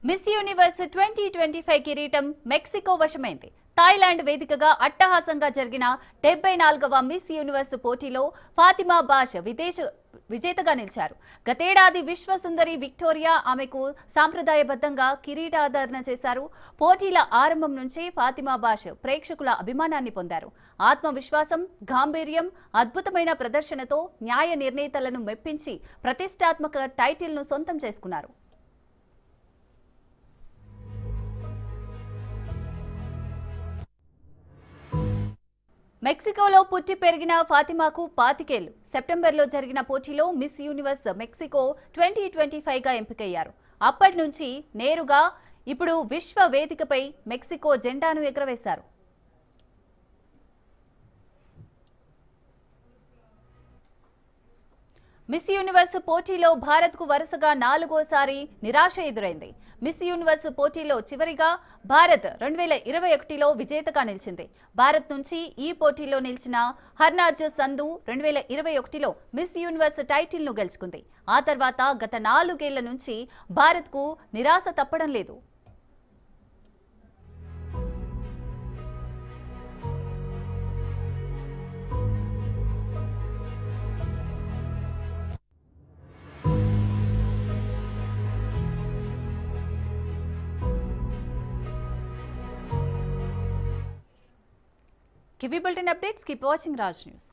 Miss universe 2025 కిరీటం Mexico వశమైంది. Thailand వేదికగా అట్టహాసంగా జరిగిన 74వ మిస్ యూనివర్స్ పోటీలో ఫాతిమా బాష్ విజేతగా నిలిచారు. గతేడాది విశ్వసుందరి విక్టోరియా ఆమెకు సాంప్రదాయబద్ధంగా కిరీటాధారణ చేశారు. పోటీల ఆరంభం నుంచి ఫాతిమా బాష్ ప్రేక్షకుల అభిమానాన్ని పొందారు. ఆత్మవిశ్వాసం, గాంభీర్యం, అద్భుతమైన ప్రదర్శనతో న్యాయ నిర్ణేతలను మెప్పించి ప్రతిష్టాత్మక టైటిల్ను సొంతం చేసుకున్నారు. మెక్సికోలో పుట్టి పెరిగిన ఫాతిమాకు 25 ఏళ్లు. సెప్టెంబర్లో జరిగిన పోటీలో మిస్ యూనివర్స్ మెక్సికో 2025గా ఎంపికయ్యారు. అప్పటి నుంచి నేరుగా ఇప్పుడు విశ్వ వేదికపై మెక్సికో జెండాను ఎగురవేశారు. మిస్ యూనివర్స్ పోటీలో భారత్కు వరుసగా 4వసారి నిరాశ ఎదురైంది. మిస్ యూనివర్స్ పోటీలో చివరిగా భారత్ 2021లో విజేతగా నిలిచింది. భారత్ నుంచి ఈ పోటీలో నిలిచిన హర్నాజ్ సంధు 2021లో మిస్ యూనివర్స్ టైటిల్ను గెలుచుకుంది. ఆ తర్వాత గత 4 ఏళ్ల నుంచి భారత్కు నిరాశ తప్పడం లేదు. Keep bulletin updates. Keep watching Raj News.